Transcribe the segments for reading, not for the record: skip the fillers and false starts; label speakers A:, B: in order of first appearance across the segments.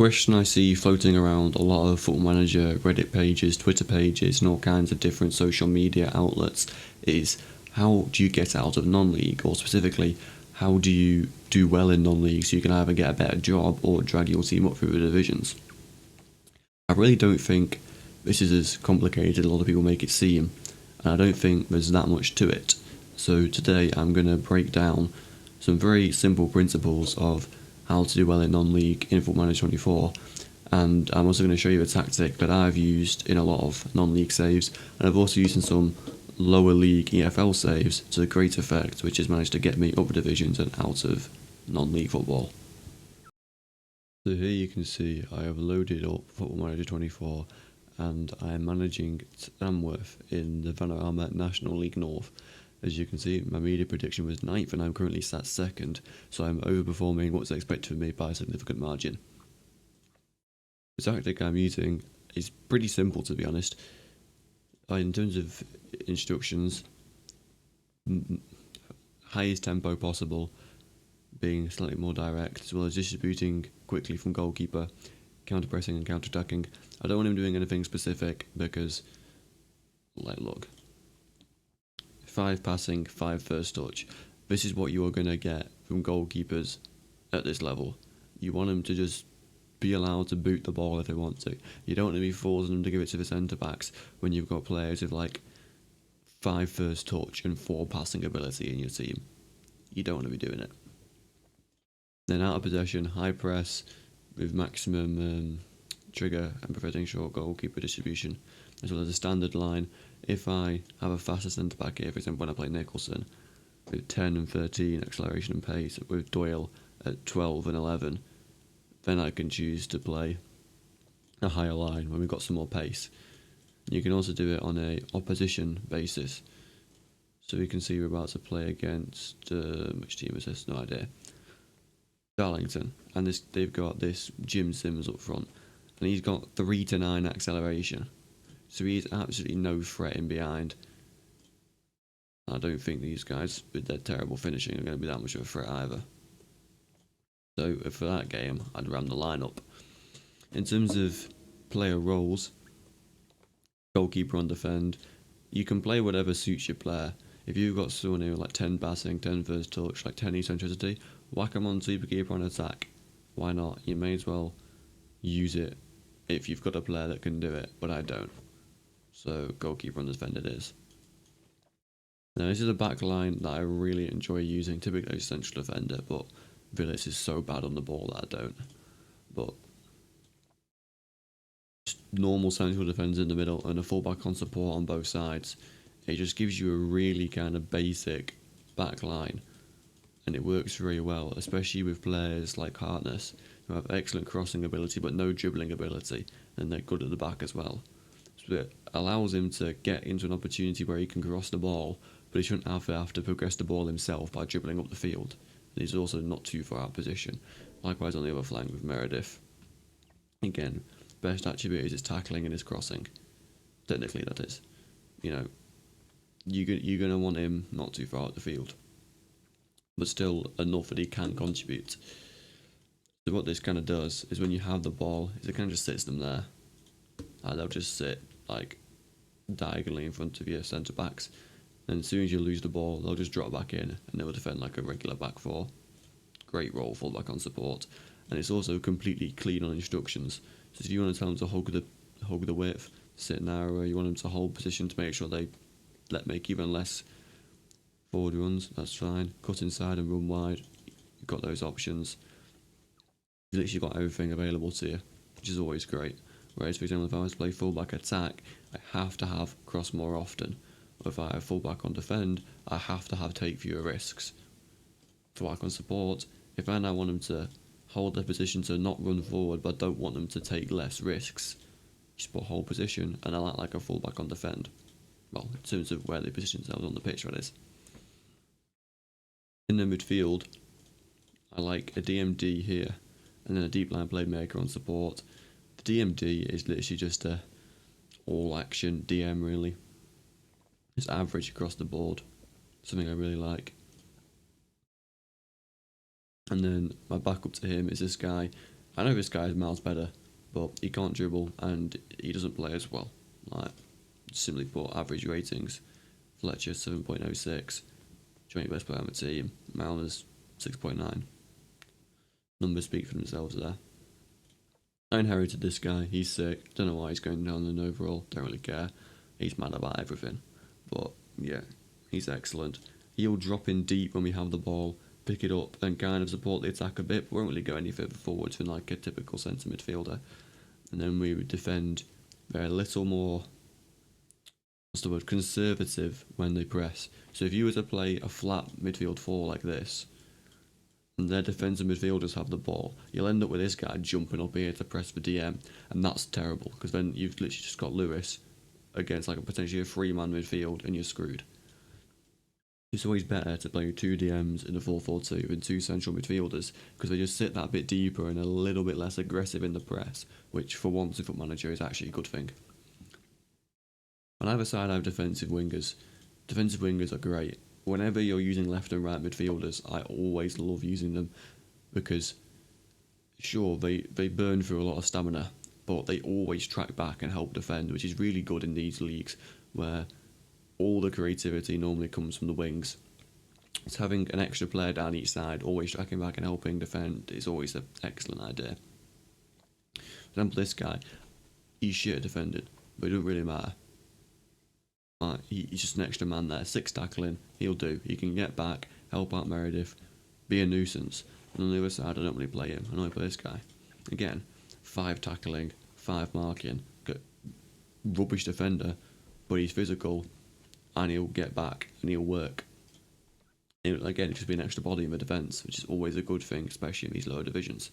A: Question I see floating around a lot of Football Manager Reddit pages, Twitter pages, and all kinds of different social media outlets is, how do you get out of non-league, or specifically, how do you do well in non-league so you can either get a better job or drag your team up through the divisions? I really don't think this is as complicated as a lot of people make it seem, and I don't think there's that much to it. So today I'm going to break down some very simple principles of how to do well in non-league in Football Manager 24, and I'm also going to show you a tactic that I've used in a lot of non-league saves, and I've also used in some lower league EFL saves to great effect, which has managed to get me up the divisions and out of non-league football. So here you can see I have loaded up Football Manager 24 and I am managing Tamworth in the Panorama National League North. As you can see, my media prediction was 9th and I'm currently sat 2nd, so I'm overperforming what's expected of me by a significant margin. The tactic I'm using is pretty simple, to be honest. In terms of instructions, highest tempo possible, being slightly more direct, as well as distributing quickly from goalkeeper, counter-pressing and counter-attacking. I don't want him doing anything specific because, look, 5 passing, 5 first touch. This is what you are going to get from goalkeepers at this level. You want them to just be allowed to boot the ball if they want to. You don't want to be forcing them to give it to the centre-backs when you've got players with 5 first touch and 4 passing ability in your team. You don't want to be doing it. Then out of possession, high press with maximum trigger and preventing short goalkeeper distribution, as well as a standard line. If I have a faster centre back here, for example when I play Nicholson, with 10 and 13 acceleration and pace, with Doyle at 12 and 11, then I can choose to play a higher line when we've got some more pace. You can also do it on a opposition basis. So you can see we're about to play against, which team is this? No idea. Darlington, and they've got this Jim Sims up front, and he's got 3 to 9 acceleration, so he's absolutely no threat in behind. I don't think these guys, with their terrible finishing, are going to be that much of a threat either. So for that game, I'd ram the lineup. In terms of player roles, goalkeeper on defend, you can play whatever suits your player. If you've got someone who 10 passing, 10 first touch, 10 eccentricity, whack them on superkeeper on attack. Why not? You may as well use it if you've got a player that can do it, but I don't. So goalkeeper on defend it is. Now this is a back line that I really enjoy using, typically a central defender, but Villas is so bad on the ball that I don't. But just normal central defenders in the middle and a fullback on support on both sides. It just gives you a really kind of basic back line, and it works very well, especially with players like Hartness, who have excellent crossing ability but no dribbling ability, and they're good at the back as well. So it allows him to get into an opportunity where he can cross the ball, but he shouldn't have to progress the ball himself by dribbling up the field. And he's also not too far out of position. Likewise on the other flank with Meredith. Again, best attribute is his tackling and his crossing. Technically that is. You're going to want him not too far out the field, but still enough that he can contribute. So what this kind of does is when you have the ball, is it kind of just sits them there, and they'll just sit diagonally in front of your centre backs, and as soon as you lose the ball, they'll just drop back in and they'll defend like a regular back four. Great role, full back on support, and it's also completely clean on instructions. So if you want to tell them to hug the width, sit narrower, you want them to hold position to make sure they make even less forward runs, that's fine. Cut inside and run wide, you've got those options. You've literally got everything available to you, which is always great. Whereas, for example, if I was to play fullback attack, I have to have cross more often. Or if I have fullback on defend, I have to have take fewer risks. Fullback on support, if I now want them to hold their position to not run forward, but don't want them to take less risks, just put hold position, and I like a fullback on defend. Well, in terms of where they position themselves on the pitch, that is. In the midfield, I like a DMD here, and then a deep line playmaker on support. The DMD is literally just a all-action DM, really. It's average across the board, something I really like. And then my backup to him is this guy, I know this guy is miles better, but he can't dribble and he doesn't play as well. Like, simply put, average ratings. Fletcher 7.06, joint best player on the team. Milner's 6.9. Numbers speak for themselves there. I inherited this guy. He's sick. Don't know why he's going down in overall. Don't really care. He's mad about everything. But yeah, he's excellent. He'll drop in deep when we have the ball, pick it up, and kind of support the attack a bit, but won't really go any further forwards than like a typical centre midfielder. And then we would defend very little more, what's the word, conservative when they press. So if you were to play a flat midfield four like this, and their defensive midfielders have the ball, you'll end up with this guy jumping up here to press for DM, and that's terrible, because then you've literally just got Lewis against like a potentially a 3-man midfield, and you're screwed. It's always better to play 2 DMs in a 4-4-2 than 2 central midfielders, because they just sit that bit deeper and a little bit less aggressive in the press, which for once in Football Manager is actually a good thing. On either side I have defensive wingers. Defensive wingers are great. Whenever you're using left and right midfielders, I always love using them, because sure, they burn through a lot of stamina, but they always track back and help defend, which is really good in these leagues where all the creativity normally comes from the wings. So having an extra player down each side, always tracking back and helping defend, is always an excellent idea. For example, this guy, he's shit at defending, but it doesn't really matter. He's just an extra man there. 6 tackling, he'll do. He can get back, help out Meredith, be a nuisance. And on the other side, I don't really play him. I only play this guy. Again, 5 tackling, 5 marking, rubbish defender, but he's physical, and he'll get back and he'll work. Again, it's just be an extra body in the defence, which is always a good thing, especially in these lower divisions.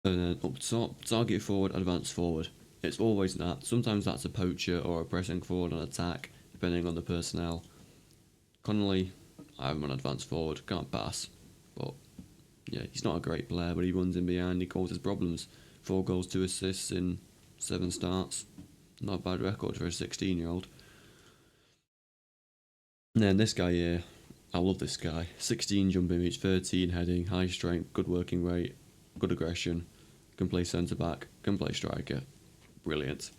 A: And then up top, target forward, advance forward. It's always that. Sometimes that's a poacher or a pressing forward on attack, depending on the personnel. Connolly, I have him on advance forward, can't pass. But yeah, he's not a great player, but he runs in behind, he causes problems. 4 goals, 2 assists in 7 starts. Not a bad record for a 16-year-old. And then this guy here, I love this guy. 16 jumping reach, 13 heading, high strength, good working rate, good aggression, can play centre back, can play striker. Brilliant.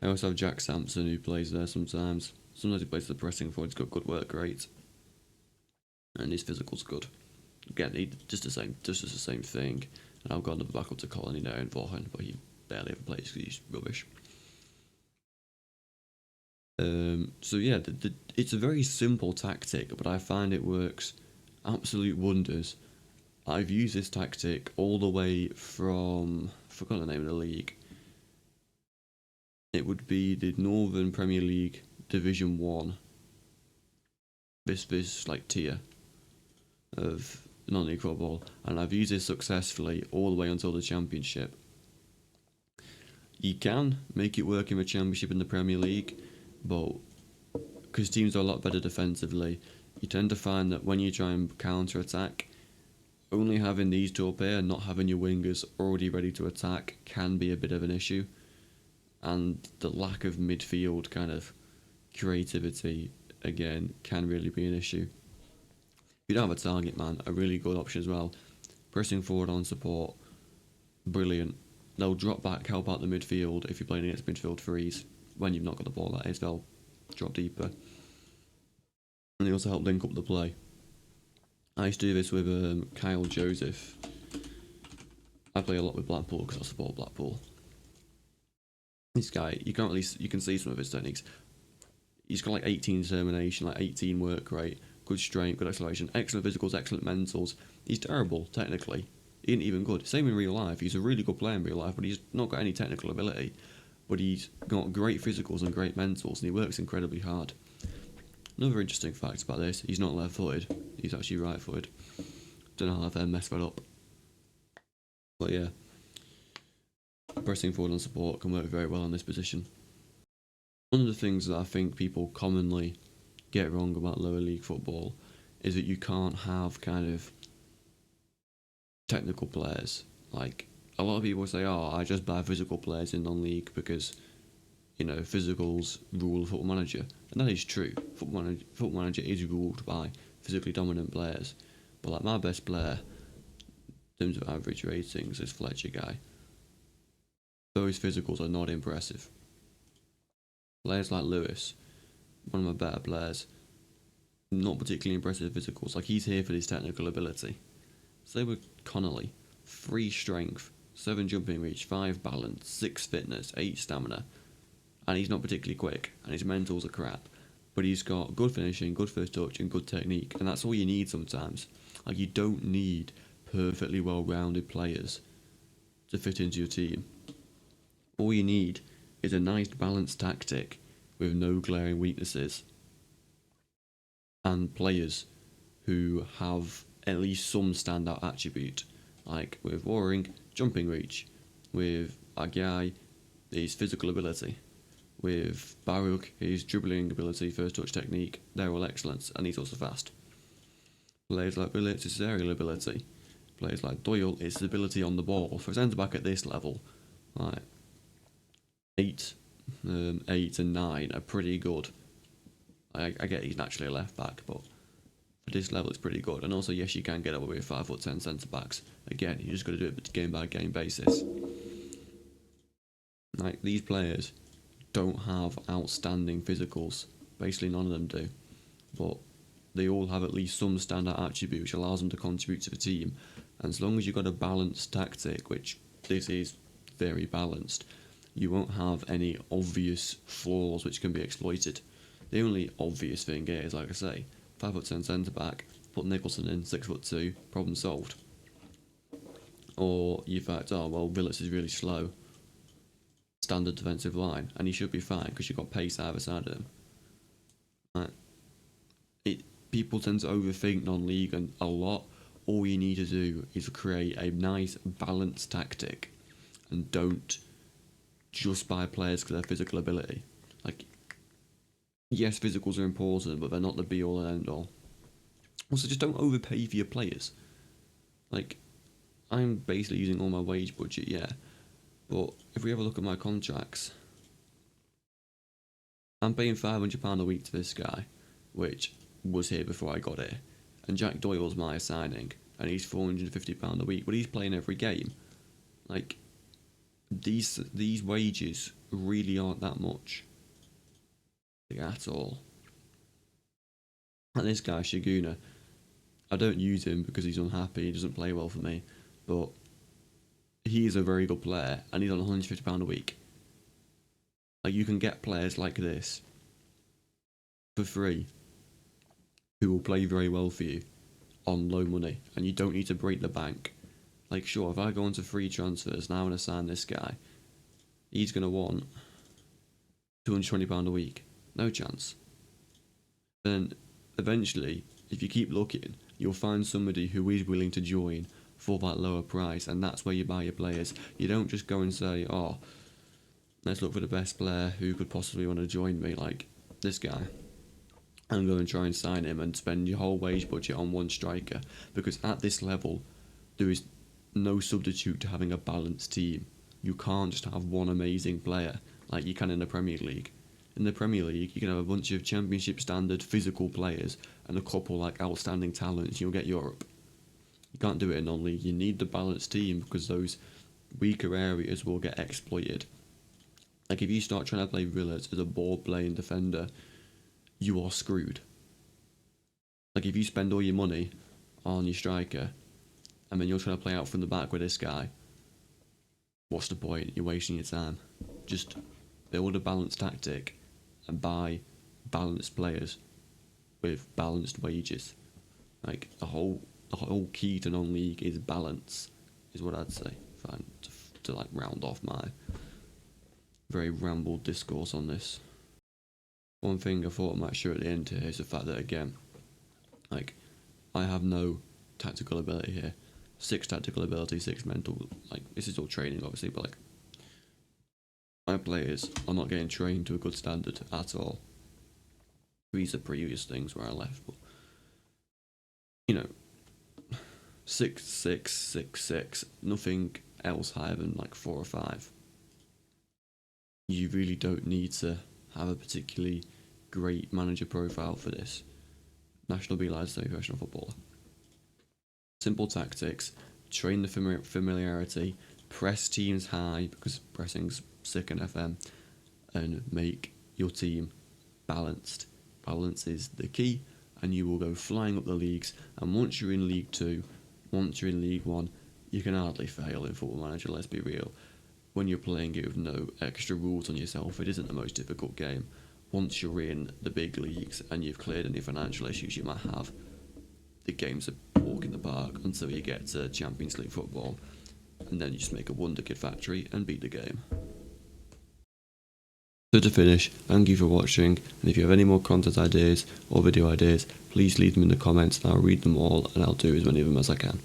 A: I also have Jack Sampson, who plays there sometimes. Sometimes he plays the pressing forward, he's got good work rate. And his physical's good. Again, he just the same thing. And I've got another backup to Colin there in Vaughan, but he barely ever plays because he's rubbish. So yeah, it's a very simple tactic, but I find it works absolute wonders. I've used this tactic all the way from, I forgot the name of the league. It would be the Northern Premier League Division 1. This like tier of non-league football, and I've used this successfully all the way until the Championship. You can make it work in the Championship and the Premier League, but because teams are a lot better defensively, you tend to find that when you try and counter-attack, only having these two up here and not having your wingers already ready to attack can be a bit of an issue. And the lack of midfield kind of creativity, again, can really be an issue. If you don't have a target man, a really good option as well. Pressing forward on support, brilliant. They'll drop back, help out the midfield if you're playing against midfield threes. When you've not got the ball, that is, they'll drop deeper. And they also help link up the play. I used to do this with Kyle Joseph. I play a lot with Blackpool because I support Blackpool. This guy, you can see some of his techniques. He's got like 18 determination, like 18 work rate, good strength, good acceleration, excellent physicals, excellent mentals. He's terrible technically. He ain't even good. Same in real life. He's a really good player in real life, but he's not got any technical ability. But he's got great physicals and great mentals, and he works incredibly hard. Another interesting fact about this, he's not left-footed. He's actually right-footed. Don't know how I've messed that up. But yeah, pressing forward on support can work very well in this position. One of the things that I think people commonly get wrong about lower league football is that you can't have kind of technical players. Like, a lot of people say, oh, I just buy physical players in non-league because, you know, physicals rule Football Manager. And that is true. Football Manager is ruled by physically dominant players. But like my best player, in terms of average ratings, this Fletcher guy. Those physicals are not impressive. Players like Lewis, one of my better players, not particularly impressive physicals. Like, he's here for his technical ability. So with Connolly, 3 strength, 7 jumping reach, 5 balance, 6 fitness, 8 stamina, and he's not particularly quick, and his mentals are crap. But he's got good finishing, good first touch, and good technique, and that's all you need sometimes. Like, you don't need perfectly well-rounded players to fit into your team. All you need is a nice balanced tactic with no glaring weaknesses, and players who have at least some standout attribute, like with Waring, jumping reach, with Agyai, his physical ability, with Baruch, his dribbling ability, first touch technique, they're all excellent, and he's also fast. Players like Billets, his aerial ability. Players like Doyle, his ability on the ball. For a centre back at this level, like 8 and 9 are pretty good. I get he's naturally a left back, but for this level it's pretty good. And also, yes, you can get away with 5'10" centre backs. Again, you just got to do it game by game basis. Like, these players don't have outstanding physicals. Basically, none of them do. But they all have at least some standout attribute which allows them to contribute to the team. And as long as you've got a balanced tactic, which this is very balanced, you won't have any obvious flaws which can be exploited. The only obvious thing is, like I say, 5'10" centre back, put Nicholson in, 6'2", problem solved. Or you fact, oh well, Villits is really slow, standard defensive line, and he should be fine because you've got pace either side of him. People tend to overthink non-league and a lot. All you need to do is create a nice balanced tactic, and don't just buy players because of their physical ability. Like, yes, physicals are important, but they're not the be-all and end-all. Also, just don't overpay for your players. Like, I'm basically using all my wage budget, yeah, but if we have a look at my contracts, I'm paying £500 a week to this guy, which was here before I got here, and Jack Doyle's my signing, and he's £450 a week, but he's playing every game. Like, these wages really aren't that much, like, at all. And this guy Shiguna, I don't use him because he's unhappy, he doesn't play well for me, but he is a very good player, and he's on £150 a week. Like, you can get players like this for free who will play very well for you on low money, and you don't need to break the bank. Like, sure, if I go into free transfers and I want to sign this guy, he's going to want £220 a week. No chance. Then, eventually, if you keep looking, you'll find somebody who is willing to join for that lower price, and that's where you buy your players. You don't just go and say, oh, let's look for the best player who could possibly want to join me, like this guy, and go and try and sign him and spend your whole wage budget on one striker, because at this level there is no substitute to having a balanced team. You can't just have one amazing player like you can in the Premier League. In the Premier League, you can have a bunch of Championship standard physical players and a couple like outstanding talents, you'll get Europe. You can't do it in non-league. You need the balanced team because those weaker areas will get exploited. Like, if you start trying to play Villas as a ball-playing defender, you are screwed. Like, if you spend all your money on your striker, and then you're trying to play out from the back with this guy, what's the point? You're wasting your time. Just build a balanced tactic and buy balanced players with balanced wages. Like, the whole key to non-league is balance, is what I'd say. Fine, to like round off my very rambled discourse on this. One thing I thought I might show at the end here is the fact that, again, like, I have no tactical ability here. 6 tactical ability, 6 mental. Like, this is all training, obviously, but like, my players are not getting trained to a good standard at all. These are previous things where I left, but, you know, 6, 6, 6, 6, nothing else higher than like 4 or 5. You really don't need to have a particularly great manager profile for this. National B license professional footballer. Simple tactics, train the familiarity, press teams high, because pressing's sick in FM, and make your team balanced. Balance is the key, and you will go flying up the leagues. And once you're in League 2, once you're in League 1, you can hardly fail in Football Manager, let's be real. When you're playing it with no extra rules on yourself, it isn't the most difficult game. Once you're in the big leagues and you've cleared any financial issues you might have, the game's a walk in the park until you get to Champions League football, and then you just make a wonder kid factory and beat the game. So to finish, thank you for watching, and if you have any more content ideas or video ideas, please leave them in the comments and I'll read them all and I'll do as many of them as I can.